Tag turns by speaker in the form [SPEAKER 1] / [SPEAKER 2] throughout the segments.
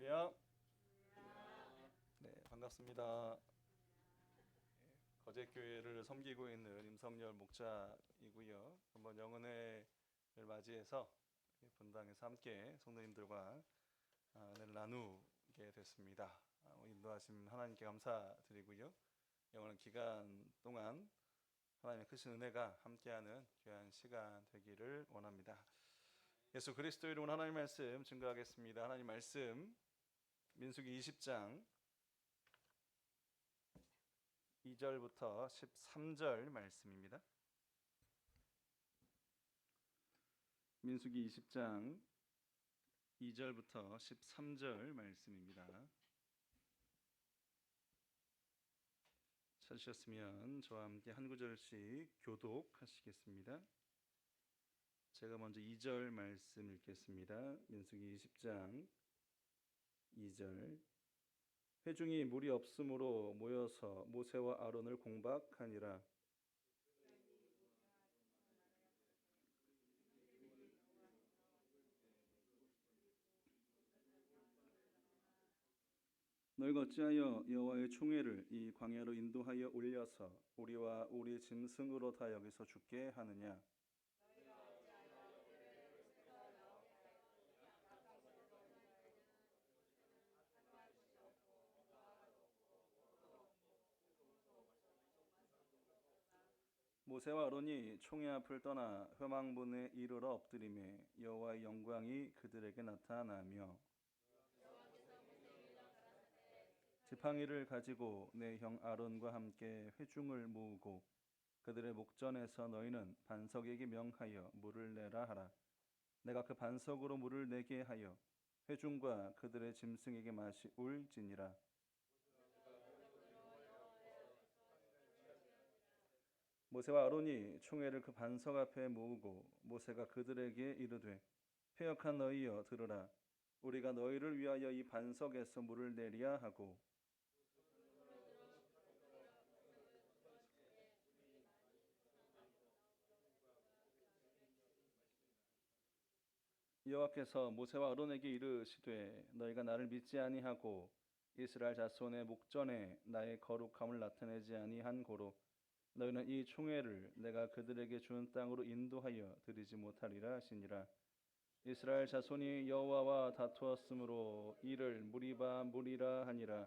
[SPEAKER 1] 할렐루야. 네, 반갑습니다. 거제교회를 섬기고 있는 임성열 목자이고요. 한번 영은회를 맞이해서 본당에서 함께 성도님들과 은혜를 나누게 됐습니다. 인도하신 하나님께 감사드리고요. 영원한 기간 동안 하나님의 크신 은혜가 함께하는 귀한 시간 되기를 원합니다. 예수 그리스도 이름으로 하나님 말씀 증거하겠습니다. 하나님 말씀 민수기 20장 2절부터 13절 말씀입니다. 민수기 20장 2절부터 13절 말씀입니다. 찾으셨으면 저와 함께 한 구절씩 교독하시겠습니다. 제가 먼저 2절 말씀 읽겠습니다. 민수기 20장 2절. 회중이 물이 없으므로 모여서 모세와 아론을 공박하니라. 너희가 어찌하여 여호와의 총회를 이 광야로 인도하여 올려서 우리와 우리 짐승으로 다 여기서 죽게 하느냐? 모세와 아론이 총회 앞을 떠나 회막문에 이르러 엎드리매 여호와의 영광이 그들에게 나타나며 지팡이를 가지고 내 형 아론과 함께 회중을 모으고 그들의 목전에서 너희는 반석에게 명하여 물을 내라 하라. 내가 그 반석으로 물을 내게 하여 회중과 그들의 짐승에게 맛이 올지니라. 모세와 아론이 총회를 그 반석 앞에 모으고 모세가 그들에게 이르되 패역한 너희여 들으라. 우리가 너희를 위하여 이 반석에서 물을 내리야 하고 여호와께서 모세와 아론에게 이르시되 너희가 나를 믿지 아니하고 이스라엘 자손의 목전에 나의 거룩함을 나타내지 아니한 고로 너희는 이 총회를 내가 그들에게 준 땅으로 인도하여 드리지 못하리라 하시니라. 이스라엘 자손이 여호와와 다투었으므로 이를 무리바 무리라 하니라.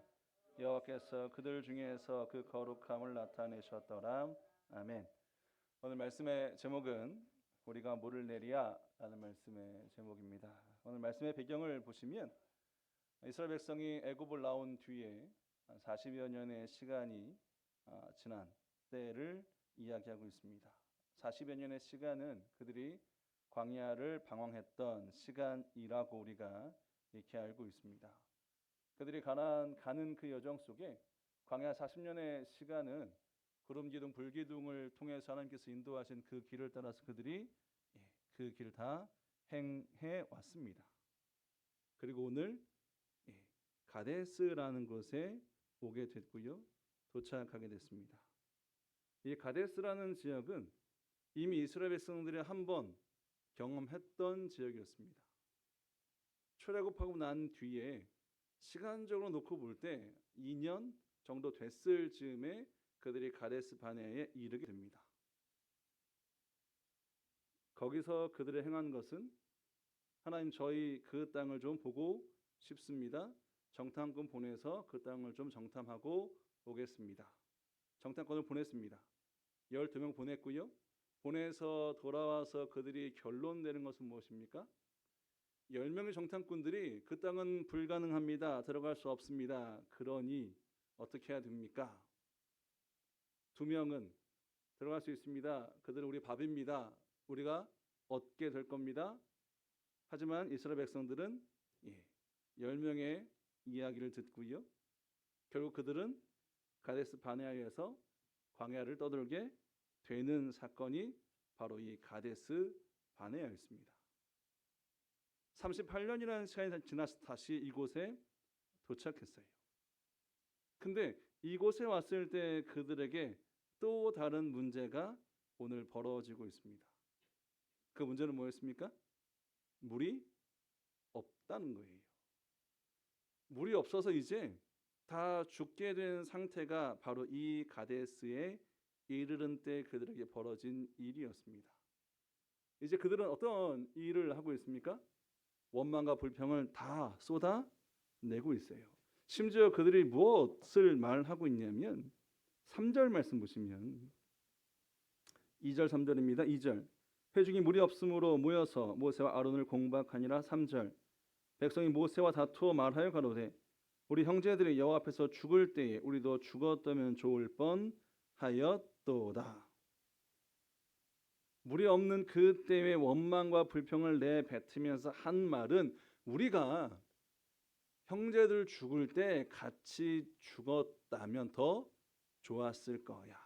[SPEAKER 1] 여호와께서 그들 중에서 그 거룩함을 나타내셨더라. 아멘. 오늘 말씀의 제목은 우리가 물을 내리야 라는 말씀의 제목입니다. 오늘 말씀의 배경을 보시면 이스라엘 백성이 애굽을 나온 뒤에 40여 년의 시간이 지난 때를 이야기하고 있습니다. 40여 년의 시간은 그들이 광야를 방황했던 시간이라고 우리가 이렇게 알고 있습니다. 그들이 가나안 가는 그 여정 속에 광야 40년의 시간은 구름 기둥 불 기둥을 통해서 하나님께서 인도하신 그 길을 따라서 그들이 그 길 다 행해 왔습니다. 그리고 오늘 가데스라는 곳에 오게 됐고요. 도착하게 됐습니다. 이 가데스라는 지역은 이미 이스라엘 백성들이 한번 경험했던 지역이었습니다. 출애굽하고 난 뒤에 시간적으로 놓고 볼 때 2년 정도 됐을 즈음에 그들이 가데스 바네아에 이르게 됩니다. 거기서 그들의 행한 것은 하나님 저희 그 땅을 좀 보고 싶습니다. 정탐꾼 보내서 그 땅을 좀 정탐하고 오겠습니다. 정탐꾼을 보냈습니다. 12명 보냈고요. 보내서 돌아와서 그들이 결론 내는 것은 무엇입니까? 10명의 정탐꾼들이 그 땅은 불가능합니다. 들어갈 수 없습니다. 그러니 어떻게 해야 됩니까? 2명은 들어갈 수 있습니다. 그들은 우리 밥입니다. 우리가 얻게 될 겁니다. 하지만 이스라엘 백성들은 10명의 이야기를 듣고요. 결국 그들은 가데스 바네아에서 광야를 떠돌게 되는 사건이 바로 이 가데스 바네아였습니다. 38년이라는 시간이 지나서 다시 이곳에 도착했어요. 근데 이곳에 왔을 때 그들에게 또 다른 문제가 오늘 벌어지고 있습니다. 그 문제는 뭐였습니까? 물이 없다는 거예요. 물이 없어서 이제 다 죽게 된 상태가 바로 이 가데스에 이르는 때 그들에게 벌어진 일이었습니다. 이제 그들은 어떤 일을 하고 있습니까? 원망과 불평을 다 쏟아내고 있어요. 심지어 그들이 무엇을 말하고 있냐면 3절 말씀 보시면 2절 3절입니다. 2절 회중이 물이 없으므로 모여서 모세와 아론을 공박하니라. 3절 백성이 모세와 다투어 말하여 가로되 우리 형제들이 여호와 앞에서 죽을 때에 우리도 죽었다면 좋을 뻔하였도다. 물이 없는 그때의 원망과 불평을 내뱉으면서 한 말은 우리가 형제들 죽을 때 같이 죽었다면 더 좋았을 거야.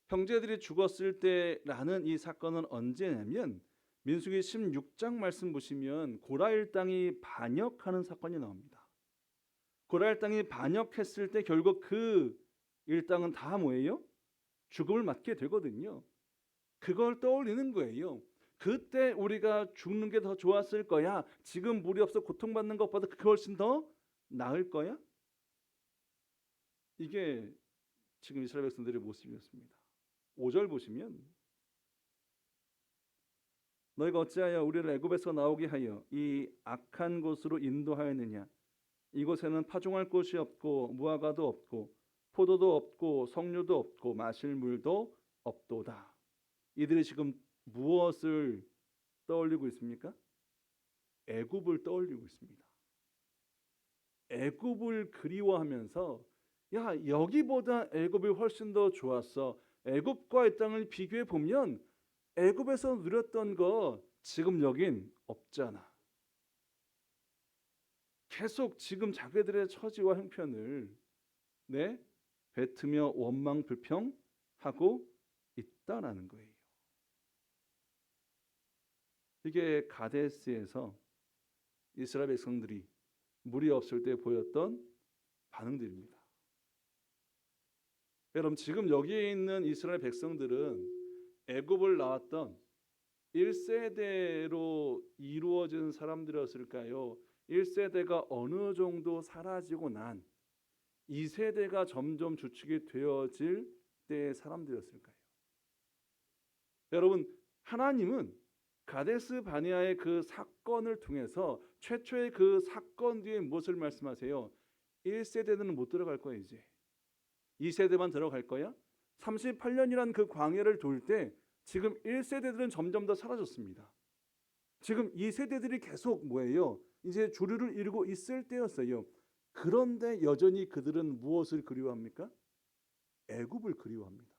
[SPEAKER 1] 형제들이 죽었을 때라는 이 사건은 언제냐면 민수기 16장 말씀 보시면 고라일 땅이 반역하는 사건이 나옵니다. 고라일 땅이 반역했을 때 결국 그 일당은 다 뭐예요? 죽음을 맞게 되거든요. 그걸 떠올리는 거예요. 그때 우리가 죽는 게 더 좋았을 거야. 지금 물이 없어 고통받는 것보다 그게 훨씬 더 나을 거야. 이게 지금 이스라엘 백성들의 모습이었습니다. 5절 보시면 너희가 어찌하여 우리를 애굽에서 나오게 하여 이 악한 곳으로 인도하였느냐. 이곳에는 파종할 곳이 없고 무화과도 없고 포도도 없고 석류도 없고 마실 물도 없도다. 이들이 지금 무엇을 떠올리고 있습니까? 애굽을 떠올리고 있습니다. 애굽을 그리워하면서 야, 여기보다 애굽이 훨씬 더 좋았어. 애굽과의 땅을 비교해 보면 애굽에서 누렸던 거 지금 여긴 없잖아. 계속 지금 자기들의 처지와 형편을 뱉으며 원망 불평하고 있다라는 거예요. 이게 가데스에서 이스라엘 백성들이 물이 없을 때 보였던 반응들입니다. 여러분 지금 여기에 있는 이스라엘 백성들은 애굽을 나왔던 1세대로 이루어진 사람들이었을까요? 1세대가 어느 정도 사라지고 난 2세대가 점점 주축이 되어질 때의 사람들이었을까요? 여러분 하나님은 가데스 바네아의 그 사건을 통해서 최초의 그 사건 뒤에 무엇을 말씀하세요? 1세대는 못 들어갈 거야 이제. 2세대만 들어갈 거야? 38년이란 그 광야를 돌 때 지금 1세대들은 점점 더 사라졌습니다. 지금 2세대들이 계속 뭐예요? 이제 주류를 이루고 있을 때였어요. 그런데 여전히 그들은 무엇을 그리워합니까? 애굽을 그리워합니다.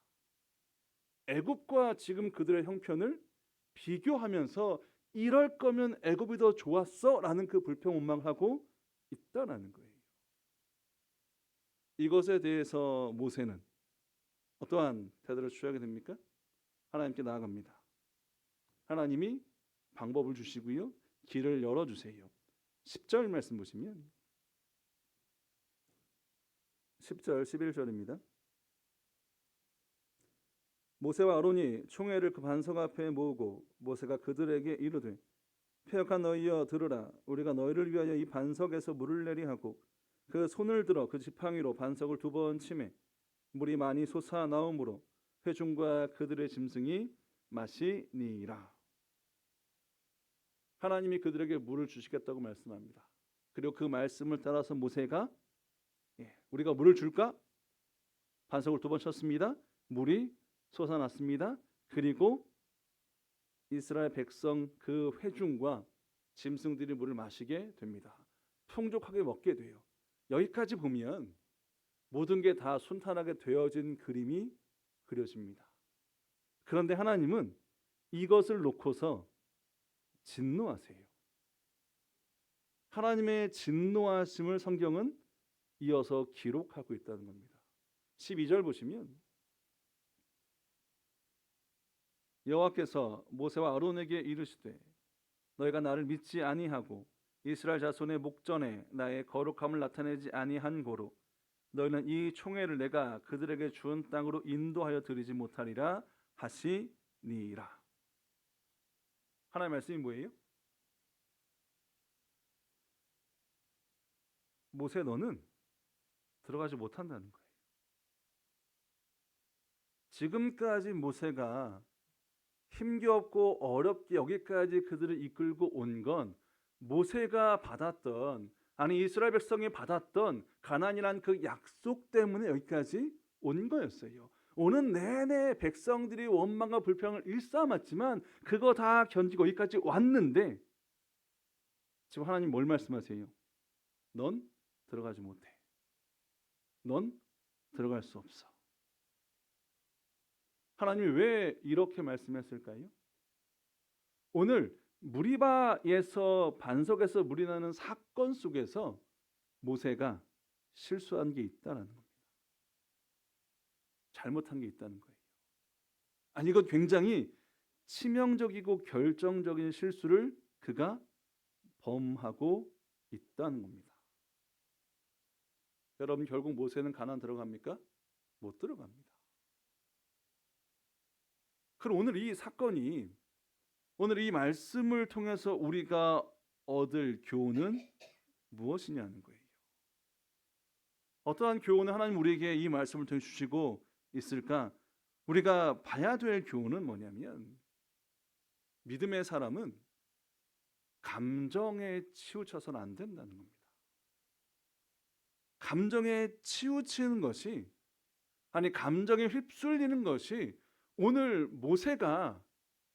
[SPEAKER 1] 애굽과 지금 그들의 형편을 비교하면서 이럴 거면 애굽이 더 좋았어 라는 그 불평 원망하고 있다라는 거예요. 이것에 대해서 모세는 어떠한 태도를 취하게 됩니까? 하나님께 나아갑니다. 하나님이 방법을 주시고요. 길을 열어주세요. 10절 말씀 보시면 10절 11절입니다. 모세와 아론이 총회를 그 반석 앞에 모으고 모세가 그들에게 이르되 패역한 너희여 들으라. 우리가 너희를 위하여 이 반석에서 물을 내리 하고 그 손을 들어 그 지팡이로 반석을 2번 치매 물이 많이 솟아나오므로 회중과 그들의 짐승이 마시니라. 하나님이 그들에게 물을 주시겠다고 말씀합니다. 그리고 그 말씀을 따라서 모세가 우리가 물을 줄까? 반석을 2번 쳤습니다. 물이 솟아났습니다. 그리고 이스라엘 백성 그 회중과 짐승들이 물을 마시게 됩니다. 풍족하게 먹게 돼요. 여기까지 보면 모든 게 다 순탄하게 되어진 그림이 그려집니다. 그런데 하나님은 이것을 놓고서 진노하세요. 하나님의 진노하심을 성경은 이어서 기록하고 있다는 겁니다. 12절 보시면 여호와께서 모세와 아론에게 이르시되 너희가 나를 믿지 아니하고 이스라엘 자손의 목전에 나의 거룩함을 나타내지 아니한 고로 너희는 이 총회를 내가 그들에게 준 땅으로 인도하여 드리지 못하리라 하시니라. 하나님의 말씀이 뭐예요? 모세 너는 들어가지 못한다는 거예요. 지금까지 모세가 힘겹고 어렵게 여기까지 그들을 이끌고 온 건 모세가 받았던, 아니 이스라엘 백성이 받았던 가나안이란 그 약속 때문에 여기까지 온 거였어요. 오는 내내 백성들이 원망과 불평을 일삼았지만 그거 다 견디고 여기까지 왔는데 지금 하나님 뭘 말씀하세요? 넌 들어가지 못해. 넌 들어갈 수 없어. 하나님이 왜 이렇게 말씀했을까요? 오늘 무리바에서 반석에서 물이 나는 사건 속에서 모세가 실수한 게 있다는 겁니다. 잘못한 게 있다는 거예요. 아니 이건 굉장히 치명적이고 결정적인 실수를 그가 범하고 있다는 겁니다. 여러분 결국 모세는 가나안 들어갑니까? 못 들어갑니다. 그럼 오늘 이 사건이, 오늘 이 말씀을 통해서 우리가 얻을 교훈은 무엇이냐는 거예요. 어떠한 교훈을 하나님 우리에게 이 말씀을 통해 주시고 있을까? 우리가 봐야 될 교훈은 뭐냐면 믿음의 사람은 감정에 치우쳐서는 안 된다는 겁니다. 감정에 치우치는 것이, 아니 감정에 휩쓸리는 것이 오늘 모세가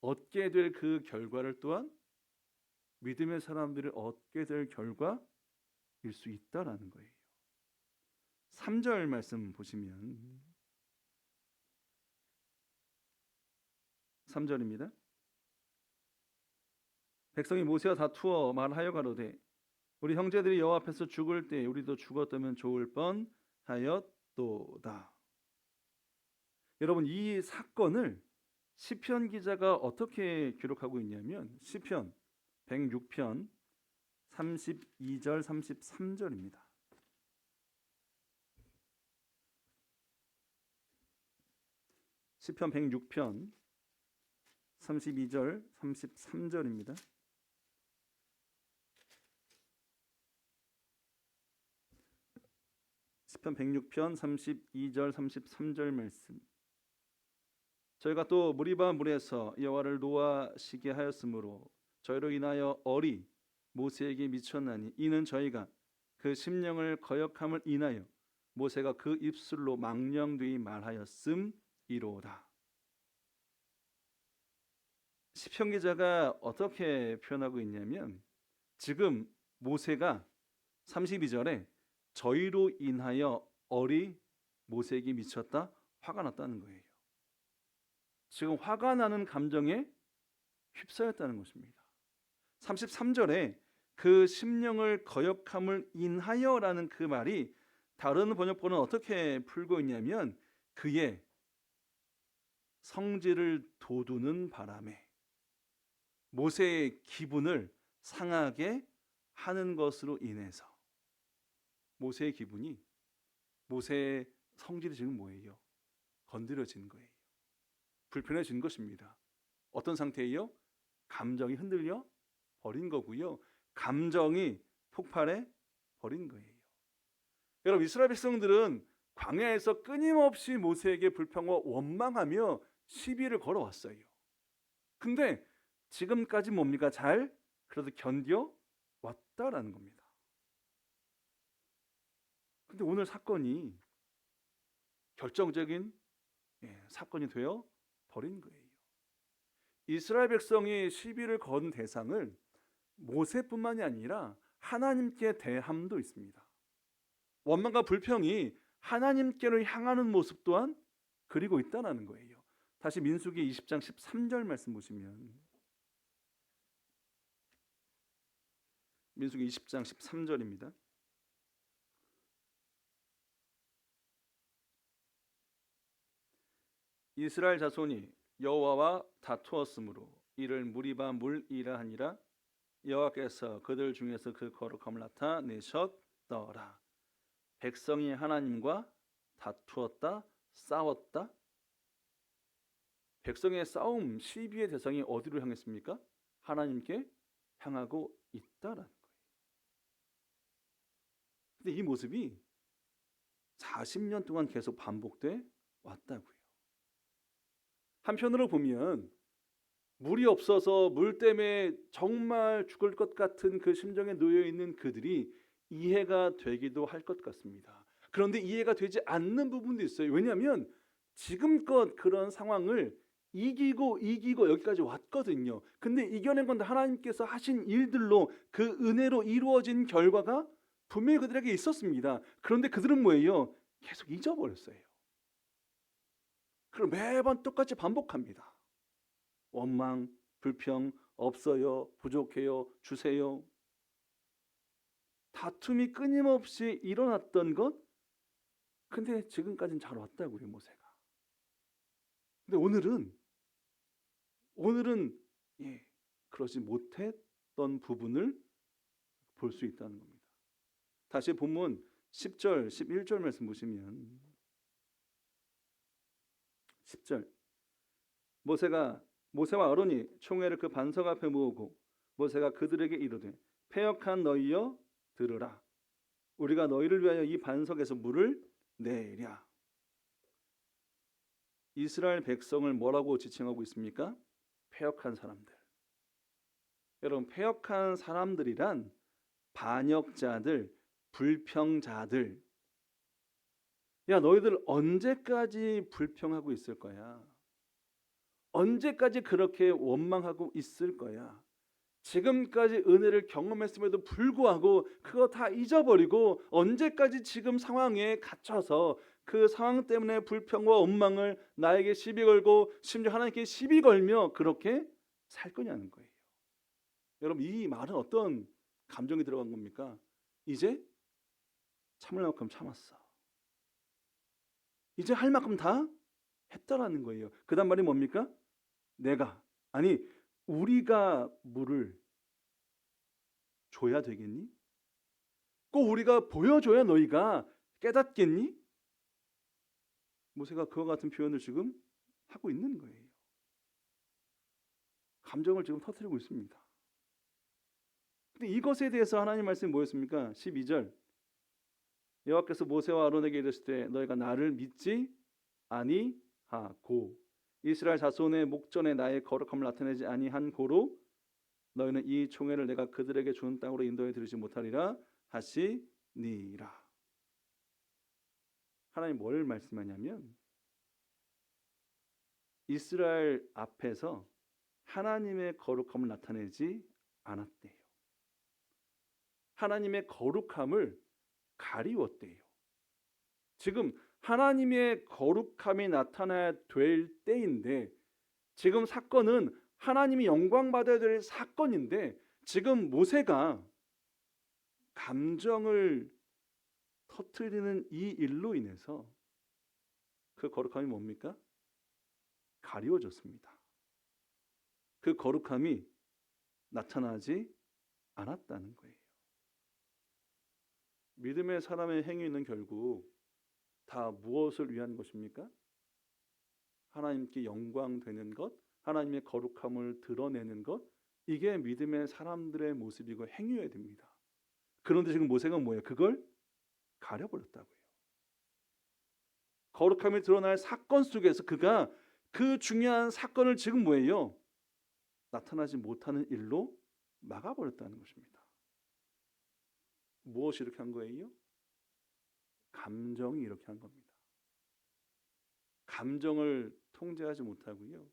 [SPEAKER 1] 얻게 될 그 결과를 또한 믿음의 사람들이 얻게 될 결과일 수 있다라는 거예요. 3절 말씀 보시면 3절입니다. 백성이 모세와 다투어 말하여 가로되 우리 형제들이 여호와 앞에서 죽을 때 우리도 죽었다면 좋을 뻔하였도다. 여러분 이 사건을 시편 기자가 어떻게 기록하고 있냐면 시편 106편 32절 33절입니다. 시편 106편 32절 33절입니다. 시편 106편 32절 33절 말씀. 저희가 또 무리바 물에서 여호와를 노하시게 하였으므로 저희로 인하여 얼이 모세에게 미쳤나니 이는 저희가 그 심령을 거역함을 인하여 모세가 그 입술로 망령되이 말하였음이로다. 시편 기자가 어떻게 표현하고 있냐면 지금 모세가 32절에 저희로 인하여 얼이 모세에게 미쳤다, 화가 났다는 거예요. 지금 화가 나는 감정에 휩싸였다는 것입니다. 33절에 그 심령을 거역함을 인하여라는 그 말이 다른 번역본은 어떻게 풀고 있냐면 그의 성질을 돋우는 바람에 모세의 기분을 상하게 하는 것으로 인해서 모세의 기분이, 모세의 성질이 지금 뭐예요? 건드려진 거예요. 불편해진 것입니다. 어떤 상태예요? 감정이 흔들려 버린 거고요. 감정이 폭발해 버린 거예요. 여러분 이스라엘 백성들은 광야에서 끊임없이 모세에게 불평과 원망하며 시비를 걸어왔어요. 근데 지금까지 뭡니까? 잘 그래도 견뎌 왔다라는 겁니다. 근데 오늘 사건이 결정적인 사건이 되어 버린 거예요. 이스라엘 백성이 시비를 건 대상을 모세뿐만이 아니라 하나님께 대함도 있습니다. 원망과 불평이 하나님께로 향하는 모습 또한 그리고 있다는 거예요. 다시 민수기 20장 13절 말씀 보시면 민수기 20장 13절입니다. 이스라엘 자손이 여호와와 다투었으므로 이를 무리바 물이라 하니라. 여호와께서 그들 중에서 그 거룩함을 나타내셨더라. 백성이 하나님과 다투었다, 싸웠다. 백성의 싸움, 시비의 대상이 어디로 향했습니까? 하나님께 향하고 있다라는 거예요. 근데 이 모습이 40년 동안 계속 반복돼 왔다고요. 한편으로 보면 물이 없어서 물 때문에 정말 죽을 것 같은 그 심정에 놓여 있는 그들이 이해가 되기도 할 것 같습니다. 그런데 이해가 되지 않는 부분도 있어요. 왜냐하면 지금껏 그런 상황을 이기고 여기까지 왔거든요. 근데 이겨낸 건 하나님께서 하신 일들로 그 은혜로 이루어진 결과가 분명히 그들에게 있었습니다. 그런데 그들은 뭐예요? 계속 잊어버렸어요. 그럼 매번 똑같이 반복합니다. 원망, 불평, 없어요, 부족해요, 주세요. 다툼이 끊임없이 일어났던 것, 근데 지금까지는 잘 왔다고요, 모세가. 근데 오늘은 그러지 못했던 부분을 볼 수 있다는 겁니다. 다시 본문 10절, 11절 말씀 보시면 10절 모세와 아론이 총회를 그 반석 앞에 모으고 모세가 그들에게 이르되 패역한 너희여 들으라. 우리가 너희를 위하여 이 반석에서 물을 내랴. 이스라엘 백성을 뭐라고 지칭하고 있습니까? 패역한 사람들. 여러분, 패역한 사람들이란 반역자들, 불평자들. 야, 너희들 언제까지 불평하고 있을 거야? 언제까지 그렇게 원망하고 있을 거야? 지금까지 은혜를 경험했음에도 불구하고 그거 다 잊어버리고 언제까지 지금 상황에 갇혀서 그 상황 때문에 불평과 원망을 나에게 시비 걸고 심지어 하나님께 시비 걸며 그렇게 살 거냐는 거예요. 여러분, 이 말은 어떤 감정이 들어간 겁니까? 이제 참을 만큼 참았어. 이제 할 만큼 다 했다라는 거예요. 그 다음 말이 뭡니까? 우리가 물을 줘야 되겠니? 꼭 우리가 보여줘야 너희가 깨닫겠니? 모세가 그와 같은 표현을 지금 하고 있는 거예요. 감정을 지금 터뜨리고 있습니다. 근데 이것에 대해서 하나님 말씀이 뭐였습니까? 12절 여호와께서 모세와 아론에게 이르시되 너희가 나를 믿지 아니하고 이스라엘 자손의 목전에 나의 거룩함을 나타내지 아니한 고로 너희는 이 총회를 내가 그들에게 주는 땅으로 인도해 드리지 못하리라 하시니라. 하나님 뭘 말씀하냐면 이스라엘 앞에서 하나님의 거룩함을 나타내지 않았대요. 하나님의 거룩함을 가리웠대요. 지금 하나님의 거룩함이 나타나야 될 때인데 지금 사건은 하나님이 영광받아야 될 사건인데 지금 모세가 감정을 터뜨리는 이 일로 인해서 그 거룩함이 뭡니까? 가리워졌습니다. 그 거룩함이 나타나지 않았다는 거예요. 믿음의 사람의 행위는 결국 다 무엇을 위한 것입니까? 하나님께 영광 되는 것, 하나님의 거룩함을 드러내는 것, 이게 믿음의 사람들의 모습이고 행위여야 됩니다. 그런데 지금 모세가 뭐예요? 그걸 가려버렸다고요. 거룩함이 드러날 사건 속에서 그가 그 중요한 사건을 지금 뭐예요? 나타나지 못하는 일로 막아버렸다는 것입니다. 무엇이 이렇게 한 거예요? 감정이 이렇게 한 겁니다. 감정을 통제하지 못하고요.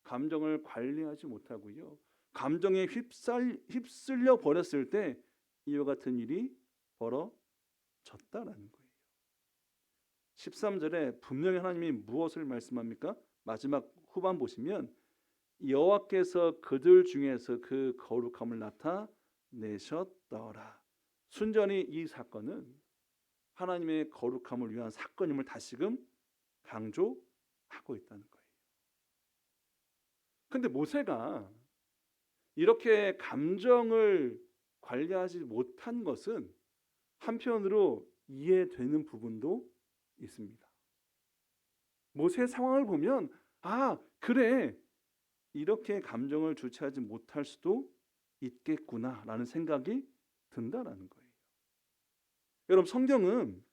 [SPEAKER 1] 감정을 관리하지 못하고요. 감정에 휩쓸려 버렸을 때 이와 같은 일이 벌어졌다라는 거예요. 13절에 분명히 하나님이 무엇을 말씀합니까? 마지막 후반 보시면 여호와께서 그들 중에서 그 거룩함을 나타내셨더라. 순전히 이 사건은 하나님의 거룩함을 위한 사건임을 다시금 강조하고 있다는 거예요. 근데 모세가 이렇게 감정을 관리하지 못한 것은 한편으로 이해되는 부분도 있습니다. 모세의 상황을 보면 그래, 이렇게 감정을 주체하지 못할 수도 있겠구나라는 생각이 든다라는 거예요. 여러분, 성경은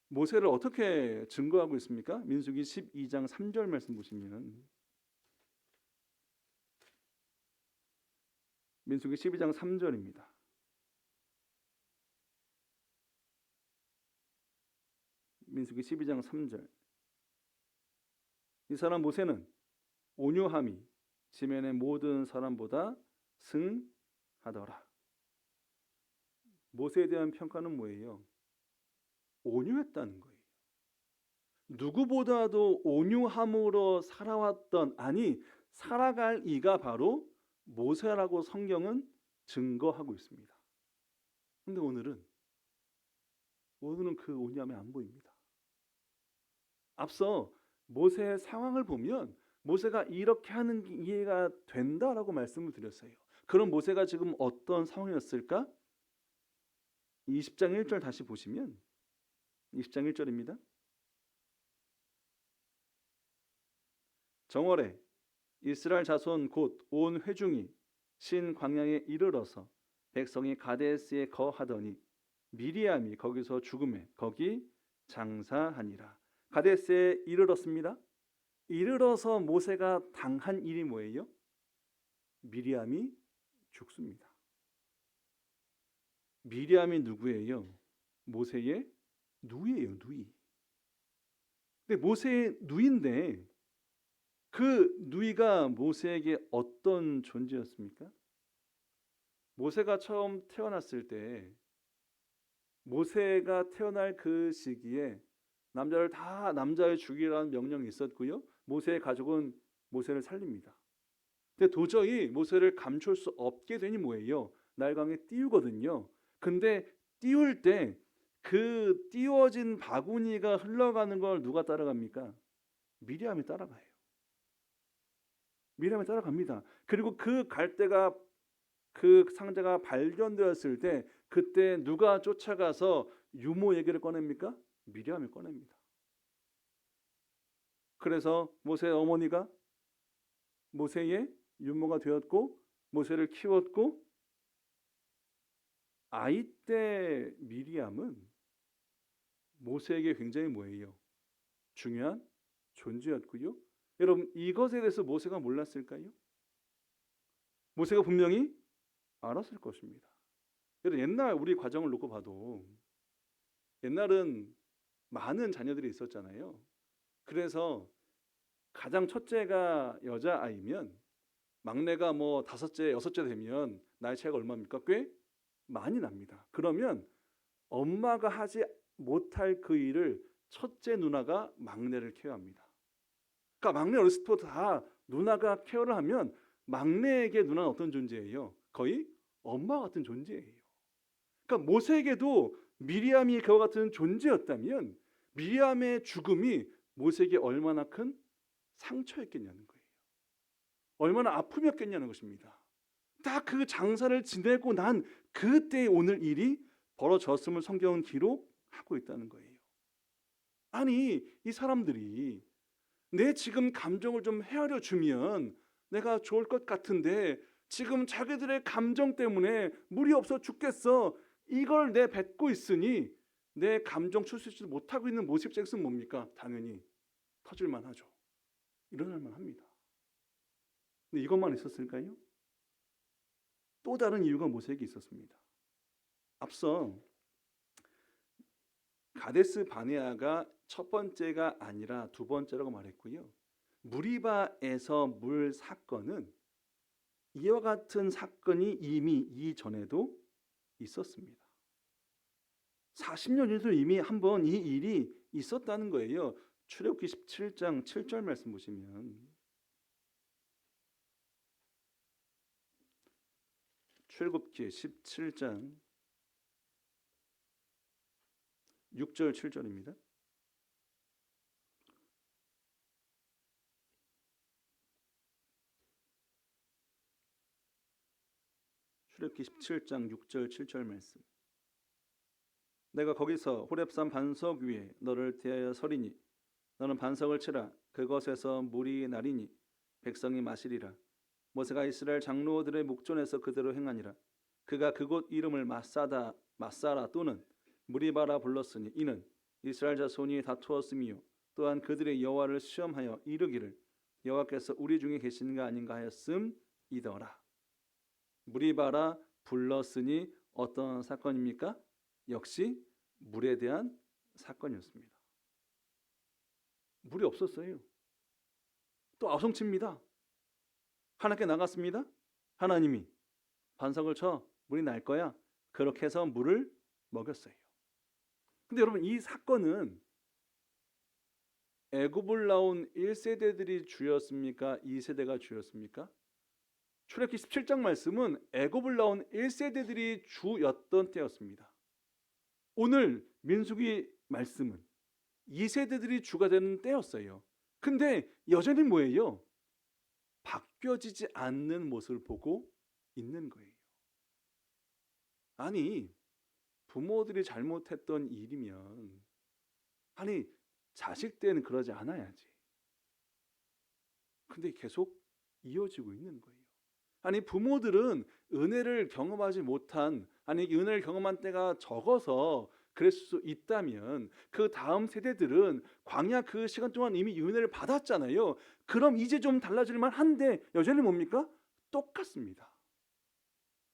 [SPEAKER 1] 모세를 어떻게 증거하고 있습니까? 민수기 12장 3절 말씀 보시면, 민수기 12장 3절입니다. 민수기 12장 3절. 이 사람 모세는 온유함이 지면의 모든 사람보다 승하더라. 모세에 대한 평가는 뭐예요? 온유했다는 거예요. 누구보다도 온유함으로 살아왔던, 아니 살아갈 이가 바로 모세라고 성경은 증거하고 있습니다. 그런데 오늘은 그 온유함이 안 보입니다. 앞서 모세의 상황을 보면 모세가 이렇게 하는 게 이해가 된다라고 말씀을 드렸어요. 그럼 모세가 지금 어떤 상황이었을까? 20장 1절 다시 보시면 20장 1절입니다. 정월에 이스라엘 자손 곧 온 회중이 신 광야에 이르러서 백성이 가데스에 거하더니 미리암이 거기서 죽음에 거기 장사하니라. 가데스에 이르렀습니다. 이르러서 모세가 당한 일이 뭐예요? 미리암이 죽습니다. 미리암이 누구예요? 모세의 누이예요, 누이. 근데 모세의 누이인데 그 누이가 모세에게 어떤 존재였습니까? 모세가 처음 태어났을 때, 모세가 태어날 그 시기에 남자를 다 남자의 죽이라는 명령이 있었고요. 모세의 가족은 모세를 살립니다. 근데 도저히 모세를 감출 수 없게 되니 뭐예요? 날강에 띄우거든요. 근데 띄울 때 그 띄워진 바구니가 흘러가는 걸 누가 따라갑니까? 미리암이 따라가요. 미리암이 따라갑니다. 그리고 그 갈대가, 그 상자가 발견되었을 때 그때 누가 쫓아가서 유모 얘기를 꺼냅니까? 미리암이 꺼냅니다. 그래서 모세의 어머니가 모세의 유모가 되었고 모세를 키웠고, 아이 때 미리암은 모세에게 굉장히 뭐예요? 중요한 존재였고요. 여러분, 이것에 대해서 모세가 몰랐을까요? 모세가 분명히 알았을 것입니다. 여러분, 옛날 우리 과정을 놓고 봐도 옛날은 많은 자녀들이 있었잖아요. 그래서 가장 첫째가 여자아이면 막내가 뭐 5째, 6째 되면 나이 차이가 얼마입니까? 꽤 많이 납니다. 그러면 엄마가 하지 못할 그 일을 첫째 누나가 막내를 케어합니다. 그러니까 막내 어렸을 때부터 다 누나가 케어를 하면 막내에게 누나는 어떤 존재예요? 거의 엄마 같은 존재예요. 그러니까 모세에게도 미리암이 그와 같은 존재였다면 미리암의 죽음이 모세에게 얼마나 큰 상처였겠냐는 거예요. 얼마나 아픔이었겠냐는 것입니다. 다 그 장사를 지내고 난 그때 오늘 일이 벌어졌음을 성경은 기록하고 있다는 거예요. 아니, 이 사람들이 내 지금 감정을 좀 헤아려 주면 내가 좋을 것 같은데 지금 자기들의 감정 때문에 물이 없어 죽겠어. 이걸 내뱉고 있으니 내 감정 추스리지 못하고 있는 모습 잭슨 뭡니까? 당연히 터질만 하죠. 일어날만 합니다. 근데 이것만 있었을까요? 또 다른 이유가 모세에게 있었습니다. 앞서 가데스 바네아가 첫 번째가 아니라 두 번째라고 말했고요. 무리바에서 물 사건은 이와 같은 사건이 이미 이전에도 있었습니다. 40년 전에도 이미 한번 이 일이 있었다는 거예요. 출애굽기 17장 7절 말씀 보시면, 출애굽기 17장 6절 7절입니다. 출애굽기 17장 6절 7절 말씀. 내가 거기서 호렙산 반석 위에 너를 대하여 서리니 너는 반석을 치라. 그것에서 물이 나리니 백성이 마시리라. 모세가 이스라엘 장로들의 목전에서 그대로 행하니라. 그가 그곳 이름을 마사라 또는 무리바라 불렀으니 이는 이스라엘 자손이 다투었으며 또한 그들의 여호와를 시험하여 이르기를 여호와께서 우리 중에 계신가 아닌가 하였음이더라. 무리바라 불렀으니 어떤 사건입니까? 역시 물에 대한 사건이었습니다. 물이 없었어요. 또 아우성칩니다. 하나님께 나갔습니다. 하나님이 반석을 쳐 물이 날 거야. 그렇게 해서 물을 먹였어요. 근데 여러분, 이 사건은 애굽을 나온 1세대들이 주였습니까? 2세대가 주였습니까? 출애굽기 17장 말씀은 애굽을 나온 1세대들이 주였던 때였습니다. 오늘 민수기 말씀은 2세대들이 주가 되는 때였어요. 근데 여전히 뭐예요? 바뀌어지지 않는 모습을 보고 있는 거예요. 아니, 부모들이 잘못했던 일이면 자식 때는 그러지 않아야지. 근데 계속 이어지고 있는 거예요. 부모들은 은혜를 경험하지 못한, 은혜를 경험한 때가 적어서 그랬을 수 있다면 그 다음 세대들은 광야 그 시간 동안 이미 은혜를 받았잖아요. 그럼 이제 좀 달라질 만한데 여전히 뭡니까? 똑같습니다.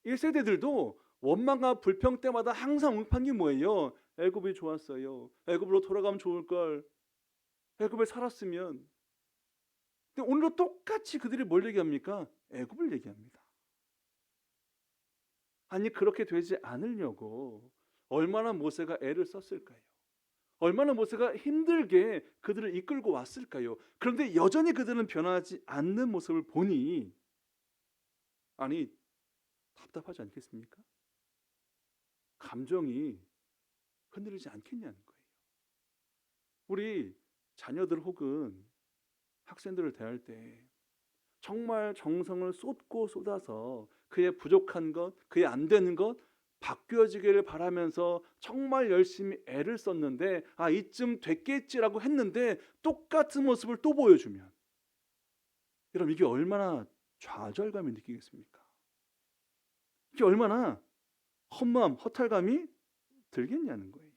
[SPEAKER 1] 1세대들도 원망과 불평 때마다 항상 응답한 게 뭐예요? 애굽이 좋았어요. 애굽으로 돌아가면 좋을걸. 애굽에 살았으면. 근데 오늘도 똑같이 그들이 뭘 얘기합니까? 애굽을 얘기합니다. 그렇게 되지 않으려고 얼마나 모세가 애를 썼을까요? 얼마나 모세가 힘들게 그들을 이끌고 왔을까요? 그런데 여전히 그들은 변하지 않는 모습을 보니 답답하지 않겠습니까? 감정이 흔들리지 않겠냐는 거예요. 우리 자녀들 혹은 학생들을 대할 때 정말 정성을 쏟고 쏟아서 그의 부족한 것, 그의 안 되는 것 바뀌어지기를 바라면서 정말 열심히 애를 썼는데 이쯤 됐겠지라고 했는데 똑같은 모습을 또 보여주면 여러분, 이게 얼마나 좌절감이 느끼겠습니까? 이게 얼마나 헛마음, 허탈감이 들겠냐는 거예요.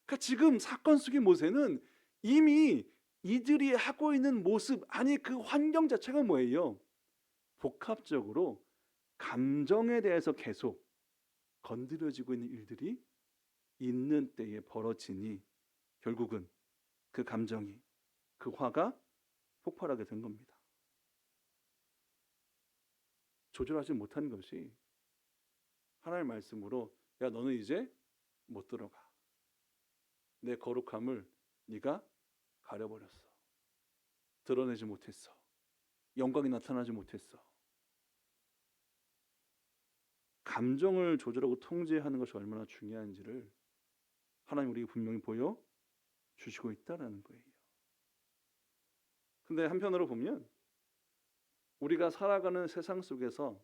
[SPEAKER 1] 그러니까 지금 사건 속의 모세는 이미 이들이 하고 있는 모습, 그 환경 자체가 뭐예요? 복합적으로 감정에 대해서 계속 건드려지고 있는 일들이 있는 때에 벌어지니 결국은 그 감정이, 그 화가 폭발하게 된 겁니다. 조절하지 못한 것이 하나님의 말씀으로 야, 너는 이제 못 들어가. 내 거룩함을 네가 가려버렸어. 드러내지 못했어. 영광이 나타나지 못했어. 감정을 조절하고 통제하는 것이 얼마나 중요한지를 하나님 우리에게 분명히 보여주시고 있다는 거예요. 근데 한편으로 보면 우리가 살아가는 세상 속에서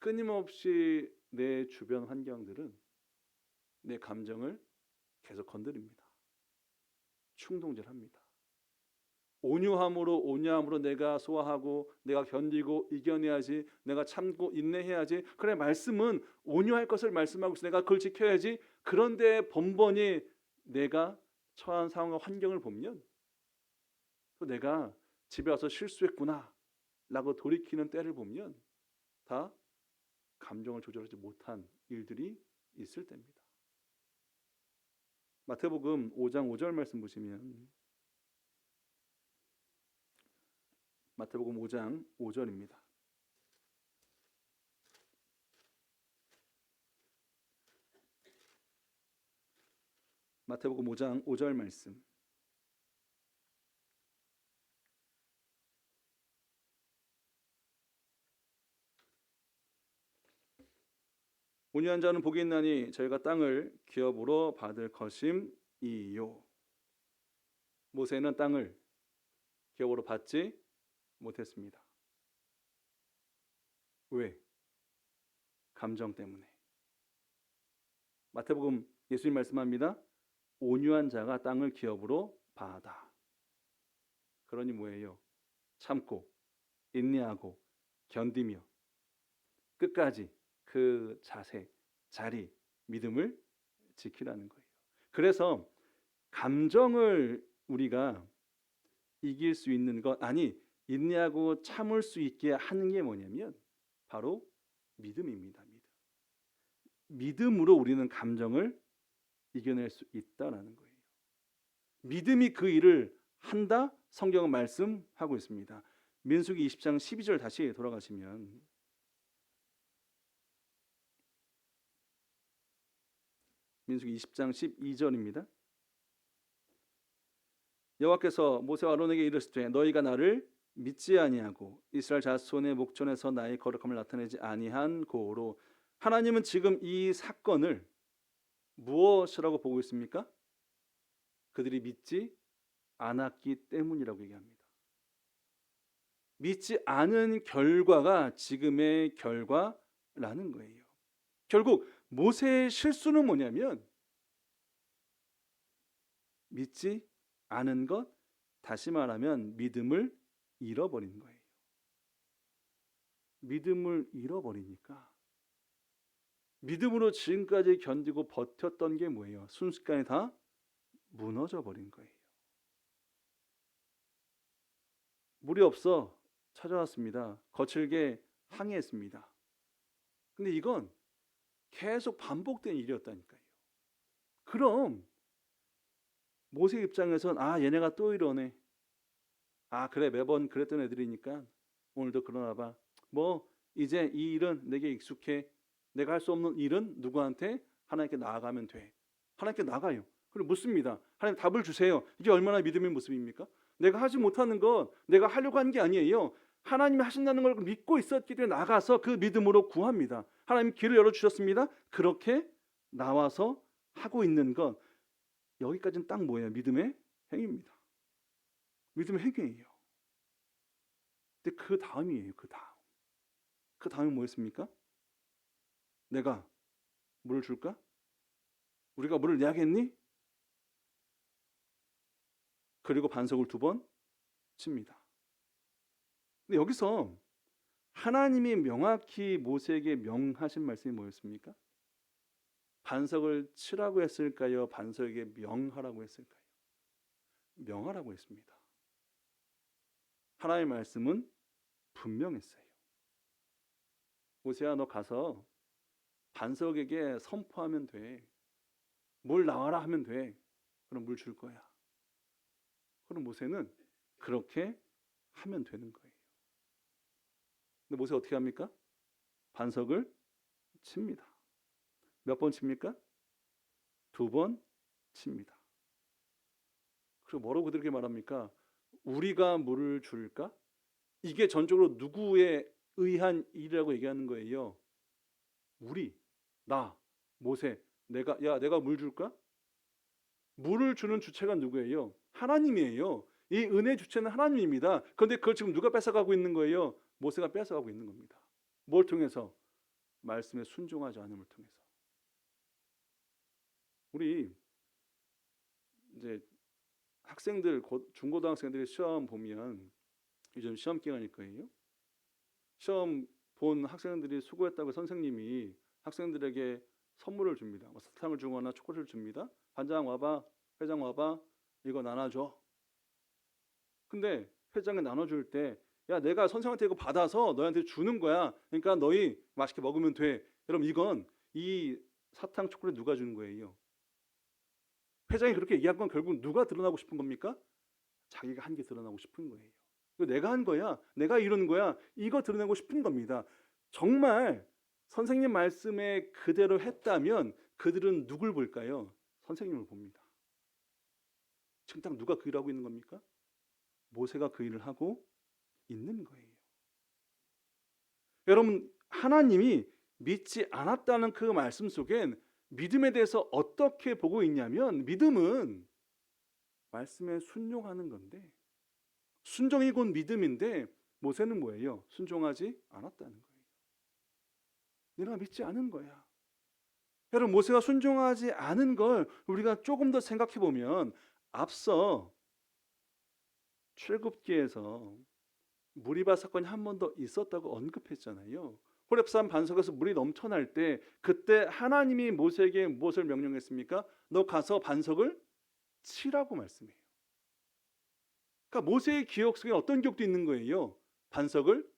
[SPEAKER 1] 끊임없이 내 주변 환경들은 내 감정을 계속 건드립니다. 충동질합니다. 온유함으로 내가 소화하고 내가 견디고 이겨내야지, 내가 참고 인내해야지. 그래, 말씀은 온유할 것을 말씀하고 있어. 내가 그걸 지켜야지. 그런데 번번이 내가 처한 상황과 환경을 보면 또 내가 집에 와서 실수했구나 라고 돌이키는 때를 보면 다 감정을 조절하지 못한 일들이 있을 때입니다. 마태복음 5장 5절 말씀 보시면 마태복음 5장 5절입니다. 마태복음 5장 5절 말씀. 온유한 자는 복이 있나니 저희가 땅을 기업으로 받을 것임이요. 모세는 땅을 기업으로 받지 못했습니다. 왜? 감정 때문에. 마태복음 예수님 말씀합니다. 온유한 자가 땅을 기업으로 받아. 그러니 뭐예요? 참고 인내하고 견디며 끝까지 그 자세, 자리, 믿음을 지키라는 거예요. 그래서 감정을 우리가 이길 수 있는 것, 아니 인내하고 참을 수 있게 하는 게 뭐냐면 바로 믿음입니다. 믿음으로 우리는 감정을 이겨낼 수 있다라는 거예요. 믿음이 그 일을 한다, 성경은 말씀하고 있습니다. 민수기 20장 12절 다시 돌아가시면, 민수기 20장 12절입니다. 여호와께서 모세와 아론에게 이르시되 너희가 나를 믿지 아니하고 이스라엘 자손의 목전에서 나의 거룩함을 나타내지 아니한 고로. 하나님은 지금 이 사건을 무엇이라고 보고 있습니까? 그들이 믿지 않았기 때문이라고 얘기합니다. 믿지 않은 결과가 지금의 결과라는 거예요. 결국 모세의 실수는 뭐냐면 믿지 않은 것, 다시 말하면 믿음을 잃어버린 거예요. 믿음을 잃어버리니까 믿음으로 지금까지 견디고 버텼던 게 뭐예요? 순식간에 다 무너져 버린 거예요. 물이 없어 찾아왔습니다. 거칠게 항해했습니다. 근데 이건 계속 반복된 일이었다니까요. 그럼 모세 입장에선 얘네가 또 이러네. 그래, 매번 그랬던 애들이니까 오늘도 그러나 봐. 뭐 이제 이 일은 내게 익숙해. 내가 할 수 없는 일은 누구한테? 하나님께 나아가면 돼. 하나님께 나가요. 그리고 묻습니다. 하나님 답을 주세요. 이게 얼마나 믿음의 모습입니까? 내가 하지 못하는 건 내가 하려고 한 게 아니에요. 하나님이 하신다는 걸 믿고 있었기 때문에 나가서 그 믿음으로 구합니다. 하나님 길을 열어주셨습니다. 그렇게 나와서 하고 있는 것, 여기까지는 딱 뭐예요? 믿음의 행위입니다. 믿음의 행위예요. 근데 그 다음이에요. 그 다음이 뭐였습니까? 내가 물을 줄까? 우리가 물을 내야겠니? 그리고 반석을 2번 칩니다. 근데 여기서 하나님이 명확히 모세에게 명하신 말씀이 뭐였습니까? 반석을 치라고 했을까요? 반석에게 명하라고 했을까요? 명하라고 했습니다. 하나님의 말씀은 분명했어요. 모세야, 너 가서 반석에게 선포하면 돼. 물 나와라 하면 돼. 그럼 물 줄 거야. 그럼 모세는 그렇게 하면 되는 거예요. 근데 모세 어떻게 합니까? 반석을 칩니다. 몇 번 칩니까? 2번 칩니다. 그리고 뭐라고 그들에게 말합니까? 우리가 물을 줄까? 이게 전적으로 누구에 의한 일이라고 얘기하는 거예요. 우리, 나, 모세, 내가 물 줄까? 물을 주는 주체가 누구예요? 하나님이에요. 이 은혜 주체는 하나님입니다. 그런데 그걸 지금 누가 뺏어가고 있는 거예요? 모세가 뺏어가고 있는 겁니다. 뭘 통해서? 말씀에 순종하지 않음을 통해서. 우리 이제 학생들, 중고등학생들이 시험 보면 요즘 시험 기간일 거예요. 시험 본 학생들이 수고했다고 선생님이 학생들에게 선물을 줍니다. 사탕을 주거나 초콜릿을 줍니다. 반장 와봐, 회장 와봐, 이거 나눠줘. 근데 회장이 나눠줄 때, 야, 내가 선생님한테 이거 받아서 너희한테 주는 거야. 그러니까 너희 맛있게 먹으면 돼. 여러분, 이건 이 사탕 초콜릿 누가 주는 거예요? 회장이 그렇게 얘기한 건 결국 누가 드러나고 싶은 겁니까? 자기가 한 게 드러나고 싶은 거예요. 이거 내가 한 거야, 내가 이루는 거야, 이거 드러내고 싶은 겁니다. 정말 선생님 말씀에 그대로 했다면 그들은 누굴 볼까요? 선생님을 봅니다. 지금 딱 누가 그 일을 하고 있는 겁니까? 모세가 그 일을 하고 있는 거예요. 여러분, 하나님이 믿지 않았다는 그 말씀 속엔 믿음에 대해서 어떻게 보고 있냐면, 믿음은 말씀에 순종하는 건데, 순종이 곧 믿음인데 모세는 뭐예요? 순종하지 않았다는 거예요. 내가 믿지 않은 거야. 여러분, 모세가 순종하지 않은 걸 우리가 조금 더 생각해 보면, 앞서 출애굽기에서 무리바 사건이 한 번 더 있었다고 언급했잖아요. 호렙산 반석에서 물이 넘쳐날 때 그때 하나님이 모세에게 무엇을 명령했습니까? 너 가서 반석을 치라고 말씀해요. 그러니까 모세의 기억 속에 어떤 기억도 있는 거예요? 반석을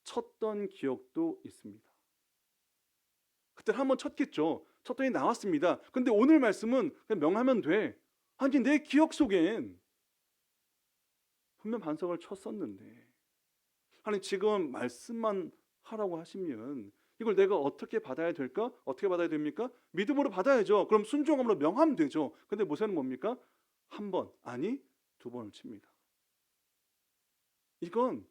[SPEAKER 1] 쳤던 기억도 있습니다. 그때 한번 쳤겠죠. 쳤더니 나왔습니다. 근데 오늘 말씀은 그냥 명하면 돼. 아니 내 기억 속엔 분명 반석을 쳤었는데 아니 지금 말씀만 하라고 하시면 이걸 내가 어떻게 받아야 될까? 어떻게 받아야 됩니까? 믿음으로 받아야죠. 그럼 순종함으로 명하면 되죠. 근데 모세는 뭡니까? 한 번, 아니 두 번을 칩니다. 이건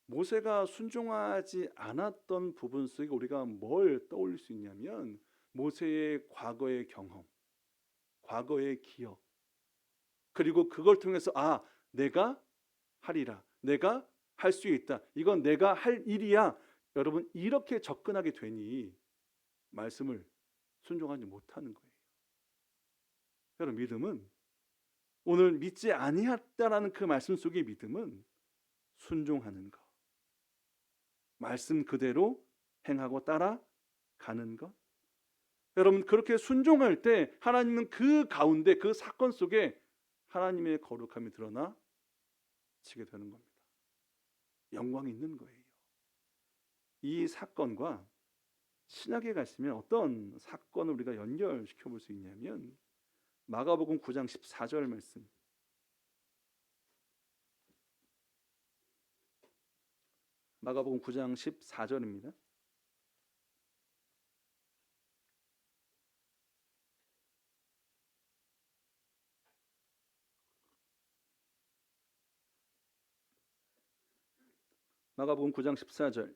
[SPEAKER 1] 모세가 순종하지 않았던 부분 속에 우리가 뭘 떠올릴 수 있냐면 모세의 과거의 경험, 과거의 기억, 그리고 그걸 통해서 내가 하리라, 내가 할 수 있다, 이건 내가 할 일이야. 여러분 이렇게 접근하게 되니 말씀을 순종하지 못하는 거예요. 여러분 믿음은 오늘 믿지 아니했다라는 그 말씀 속의 믿음은 순종하는 것, 말씀 그대로 행하고 따라가는 것. 여러분 그렇게 순종할 때 하나님은 그 가운데 그 사건 속에 하나님의 거룩함이 드러나지게 되는 겁니다. 영광이 있는 거예요. 이 사건과 신약에 가시면 어떤 사건을 우리가 연결시켜 볼 수 있냐면 마가복음 9장 14절 말씀. 마가복음 9장 14절입니다. 마가복음 9장 14절.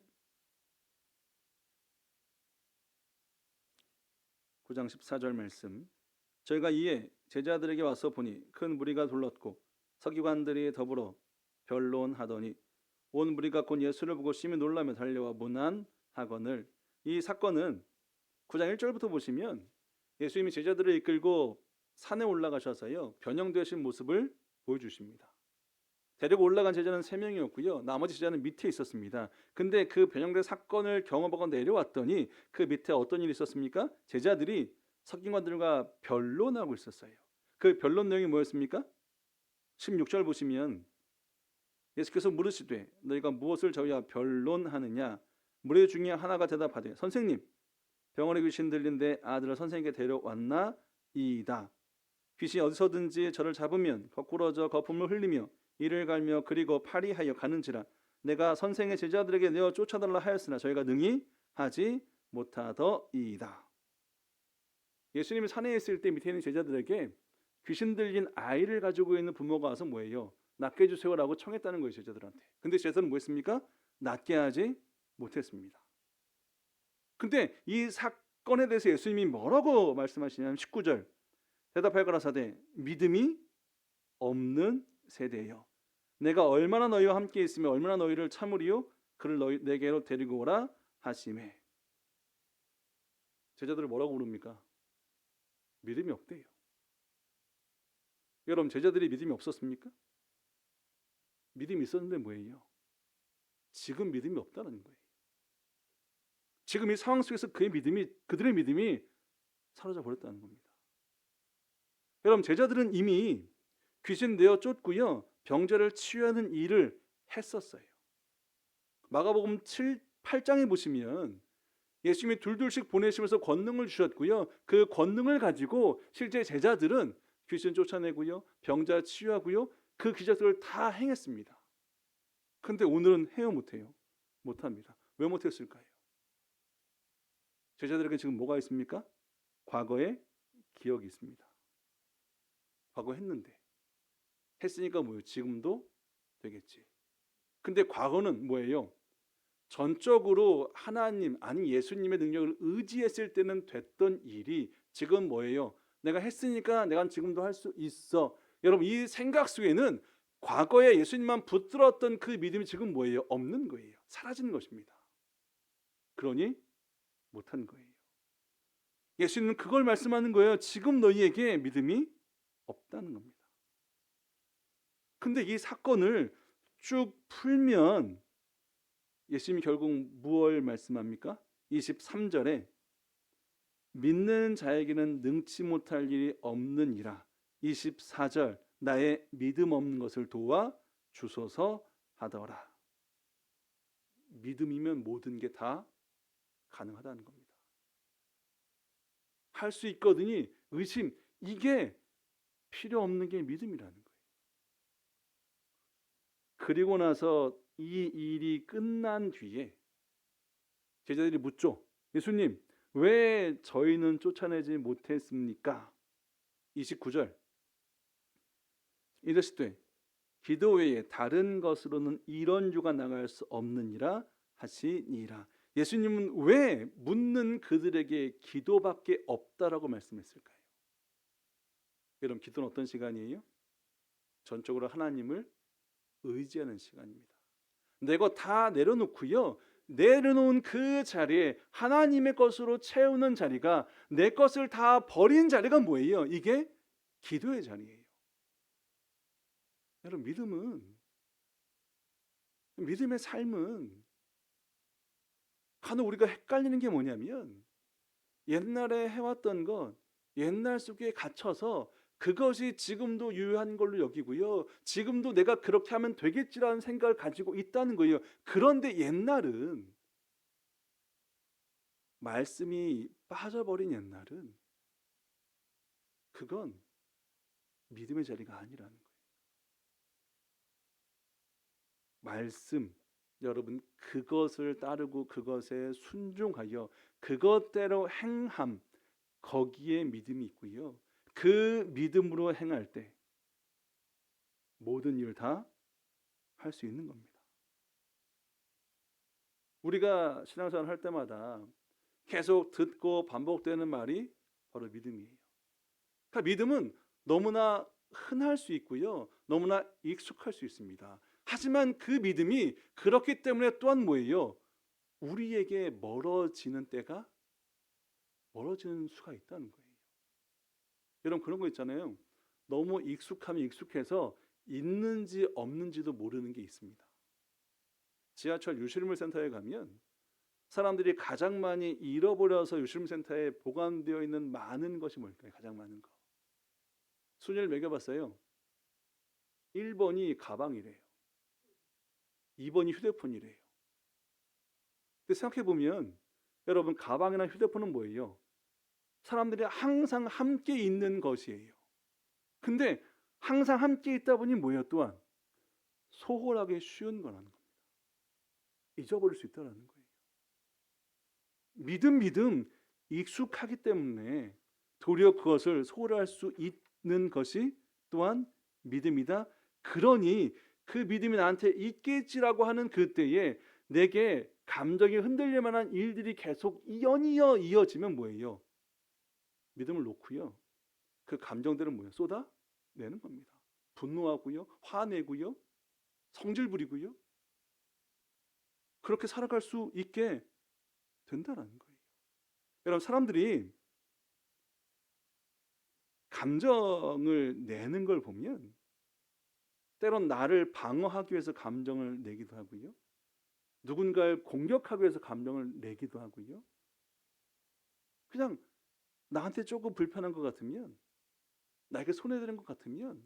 [SPEAKER 1] 9장 14절 말씀. 저희가 이에 제자들에게 와서 보니 큰 무리가 둘렀고 서기관들이 더불어 변론하더니 온 무리가 곧 예수를 보고 심히 놀라며 달려와 문안하거늘. 이 사건은 9장 1절부터 보시면 예수님이 제자들을 이끌고 산에 올라가셔서요 변형되신 모습을 보여주십니다. 데리고 올라간 제자는 3명이었고요. 나머지 제자는 밑에 있었습니다. 근데 그 변형된 사건을 경험하고 내려왔더니 그 밑에 어떤 일이 있었습니까? 제자들이 서기관들과 변론하고 있었어요. 그 변론 내용이 뭐였습니까? 16절 보시면 예수께서 물으시되 너희가 무엇을 저희와 변론하느냐? 무리 중에 하나가 대답하되 선생님 병원에 귀신 들린 내 아들을 선생님께 데려왔나이다. 귀신이 어디서든지 저를 잡으면 거꾸러져 거품을 흘리며 이를 갈며 그리고 파리하여 가는지라. 내가 선생의 제자들에게 내어 쫓아달라 하였으나 저희가 능히 하지 못하더이다. 예수님이 산에 있을 때 밑에 있는 제자들에게 귀신 들린 아이를 가지고 있는 부모가 와서 뭐예요? 낫게 해주세요라고 청했다는 거예요, 제자들한테. 근데 제자들은 뭐 했습니까? 낫게 하지 못했습니다. 근데 이 사건에 대해서 예수님이 뭐라고 말씀하시냐면 19절. 대답하여 가라사대 믿음이 없는 세대여. 내가 얼마나 너희와 함께 있으며 얼마나 너희를 참으리요? 그를 내게로 데리고 오라 하시매. 제자들을 뭐라고 부릅니까? 믿음이 없대요. 여러분 제자들이 믿음이 없었습니까? 믿음이 있었는데 뭐예요? 지금 믿음이 없다는 거예요. 지금 이 상황 속에서 그들의 믿음이 사라져 버렸다는 겁니다. 여러분 제자들은 이미 귀신 내어 쫓고요 병자를 치유하는 일을 했었어요. 마가복음 8장에 보시면 예수님이 둘둘씩 보내시면서 권능을 주셨고요. 그 권능을 가지고 실제 제자들은 귀신 쫓아내고요. 병자 치유하고요. 그 기적들을 다 행했습니다. 근데 오늘은 해요 못해요? 못합니다. 왜 못했을까요? 제자들에게 지금 뭐가 있습니까? 과거의 기억이 있습니다. 과거 했으니까 뭐예요? 지금도 되겠지. 근데 과거는 뭐예요? 전적으로 하나님 아니 예수님의 능력을 의지했을 때는 됐던 일이 지금 뭐예요? 내가 했으니까 내가 지금도 할 수 있어. 여러분 이 생각 속에는 과거에 예수님만 붙들었던 그 믿음이 지금 뭐예요? 없는 거예요. 사라지는 것입니다. 그러니 못한 거예요. 예수님은 그걸 말씀하는 거예요. 지금 너희에게 믿음이 없다는 겁니다. 근데 이 사건을 쭉 풀면 예수님이 결국 무엇을 말씀합니까? 23절에 믿는 자에게는 능치 못할 일이 없느니라. 24절 나의 믿음 없는 것을 도와 주소서 하더라. 믿음이면 모든 게 다 가능하다는 겁니다. 할 수 있거든요. 의심, 이게 필요 없는 게 믿음이라는 거예요. 그리고 나서 이 일이 끝난 뒤에 제자들이 묻죠. 예수님, 왜 저희는 쫓아내지 못했습니까? 29절 이르시되 기도 외에 다른 것으로는 이런 유가 나갈 수 없느니라 하시니라. 예수님은 왜 묻는 그들에게 기도밖에 없다라고 말씀했을까요? 여러분, 기도는 어떤 시간이에요? 전적으로 하나님을 의지하는 시간입니다. 내가 다 내려놓고요, 내려놓은 그 자리에 하나님의 것으로 채우는 자리가, 내 것을 다 버린 자리가 뭐예요? 이게 기도의 자리예요. 여러분, 믿음의 삶은 간혹 우리가 헷갈리는 게 뭐냐면, 옛날에 해왔던 것, 옛날 속에 갇혀서 그것이 지금도 유효한 걸로 여기고요, 지금도 내가 그렇게 하면 되겠지라는 생각을 가지고 있다는 거예요. 그런데 옛날은, 말씀이 빠져버린 옛날은 그건 믿음의 자리가 아니라는 거예요. 말씀, 여러분, 그것을 따르고 그것에 순종하여 그것대로 행함, 거기에 믿음이 있고요, 그 믿음으로 행할 때 모든 일을 다 할 수 있는 겁니다. 우리가 신앙생활 할 때마다 계속 듣고 반복되는 말이 바로 믿음이에요. 그러니까 믿음은 너무나 흔할 수 있고요, 너무나 익숙할 수 있습니다. 하지만 그 믿음이 그렇기 때문에 또한 뭐예요? 우리에게 멀어지는 수가 있다는 거예요. 여러분, 그런 거 있잖아요. 너무 익숙하면 익숙해서 있는지 없는지도 모르는 게 있습니다. 지하철 유실물 센터에 가면 사람들이 가장 많이 잃어버려서 유실물 센터에 보관되어 있는 많은 것이 뭘까요? 가장 많은 거. 순위를 매겨봤어요. 1번이 가방이래요. 2번이 휴대폰이래요. 근데 생각해보면 여러분, 가방이나 휴대폰은 뭐예요? 사람들이 항상 함께 있는 것이에요. 근데 항상 함께 있다 보니 뭐예요? 또한 소홀하기 쉬운 거라는 겁니다. 잊어버릴 수 있다는 거예요. 믿음 익숙하기 때문에 도리어 그것을 소홀할 수 있는 것이 또한 믿음이다. 그러니 그 믿음이 나한테 있겠지라고 하는 그때에 내게 감정이 흔들릴 만한 일들이 계속 연이어 이어지면 뭐예요? 믿음을 놓고요, 그 감정들은 뭐예요? 쏟아내는 겁니다. 분노하고요, 화내고요, 성질 부리고요, 그렇게 살아갈 수 있게 된다는 거예요. 여러분, 사람들이 감정을 내는 걸 보면 때론 나를 방어하기 위해서 감정을 내기도 하고요, 누군가를 공격하기 위해서 감정을 내기도 하고요, 그냥 나한테 조금 불편한 것 같으면, 나에게 손해되는 것 같으면,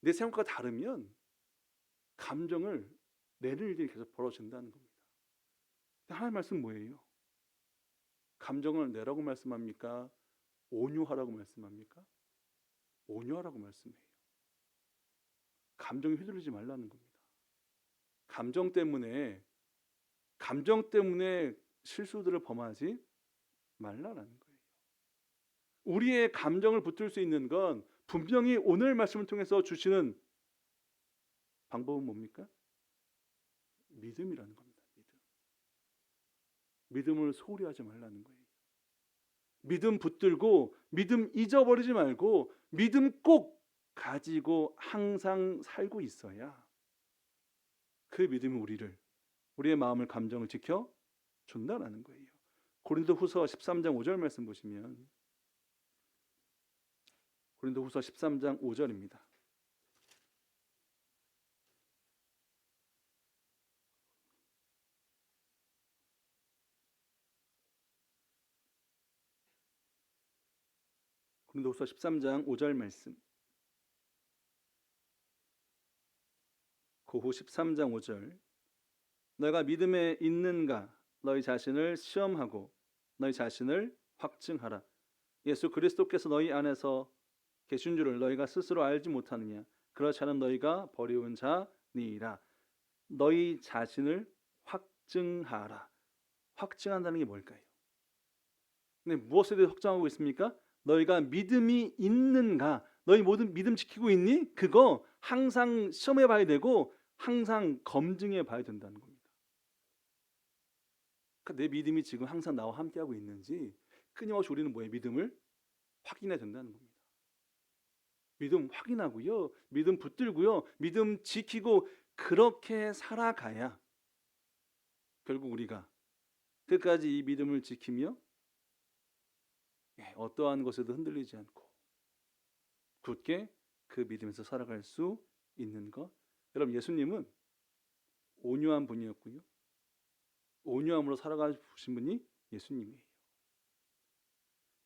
[SPEAKER 1] 내 생각과 다르면 감정을 내는 일들이 계속 벌어진다는 겁니다. 하나님 말씀 뭐예요? 감정을 내라고 말씀합니까? 온유하라고 말씀합니까? 온유하라고 말씀해요. 감정에 휘둘리지 말라는 겁니다. 감정 때문에 실수들을 범하지 말라는 거예요. 우리의 감정을 붙들 수 있는 건 분명히 오늘 말씀을 통해서 주시는 방법은 뭡니까? 믿음이라는 겁니다. 믿음을 소홀히 하지 말라는 거예요. 믿음 붙들고 믿음 잊어버리지 말고 믿음 꼭 가지고 항상 살고 있어야 그 믿음이 우리의 마음을, 감정을 지켜준다는 거예요. 고린도후서 13장 5절 말씀 보시면, 고린도후서 13장 5절입니다. 고린도후서 13장 5절 말씀. 고후 13장 5절. 너희가 믿음에 있는가 너희 자신을 시험하고 너희 자신을 확증하라. 예수 그리스도께서 너희 안에서 계신 줄을 너희가 스스로 알지 못하느냐. 그렇지 않은 너희가 버리운 자니라. 너희 자신을 확증하라. 확증한다는 게 뭘까요? 근데 무엇에 대해 확증하고 있습니까? 너희가 믿음이 있는가? 너희 모든 믿음 지키고 있니? 그거 항상 시험해 봐야 되고 항상 검증해 봐야 된다는 겁니다. 그러니까 내 믿음이 지금 항상 나와 함께하고 있는지 끊임없이 우리는 뭐예요? 믿음을 확인해야 된다는 겁니다. 믿음 확인하고요. 믿음 붙들고요. 믿음 지키고 그렇게 살아가야 결국 우리가 끝까지 이 믿음을 지키며 어떠한 것에도 흔들리지 않고 굳게 그 믿음에서 살아갈 수 있는 것. 여러분, 예수님은 온유한 분이었고요. 온유함으로 살아가신 분이 예수님이에요.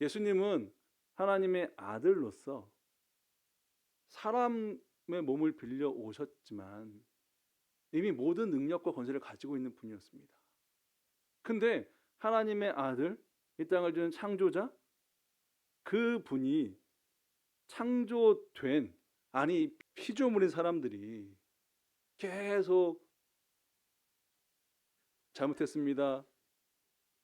[SPEAKER 1] 예수님은 하나님의 아들로서 사람의 몸을 빌려 오셨지만 이미 모든 능력과 권세를 가지고 있는 분이었습니다. 근데 하나님의 아들, 이 땅을 주는 창조자, 그 분이 창조된 피조물인 사람들이 계속 잘못했습니다.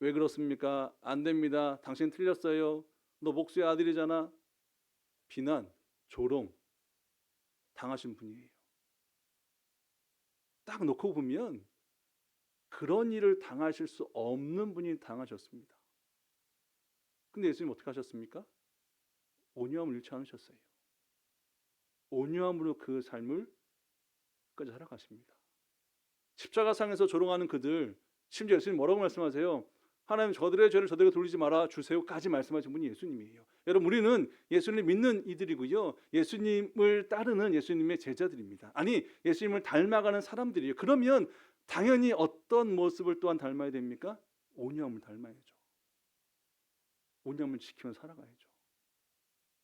[SPEAKER 1] 왜 그렇습니까? 안 됩니다. 당신 틀렸어요. 너 목수의 아들이잖아. 비난, 조롱 당하신 분이에요. 딱 놓고 보면 그런 일을 당하실 수 없는 분이 당하셨습니다. 근데 예수님 어떻게 하셨습니까? 온유함을 잃지 않으셨어요. 온유함으로 그 삶을 끝까지 살아가십니다. 십자가상에서 조롱하는 그들, 심지어 예수님 뭐라고 말씀하세요? 하나님 저들의 죄를 저들에게 돌리지 말아 주세요까지 말씀하신 분이 예수님이에요. 여러분, 우리는 예수님을 믿는 이들이고요. 예수님을 따르는 예수님의 제자들입니다. 아니, 예수님을 닮아가는 사람들이에요. 그러면 당연히 어떤 모습을 또한 닮아야 됩니까? 온유함을 닮아야죠. 온유함을 지키면서 살아가야죠.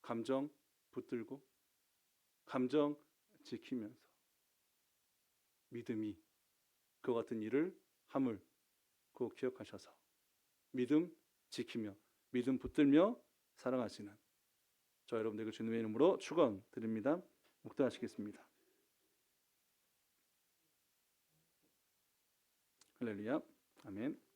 [SPEAKER 1] 감정 붙들고 감정 지키면서 믿음이 그와 같은 일을 함을 꼭 기억하셔서 믿음 지키며 믿음 붙들며 살아가시는 저 여러분들에게 주님의 이름으로 축원드립니다. 묵도하시겠습니다. 할렐루야. 아멘.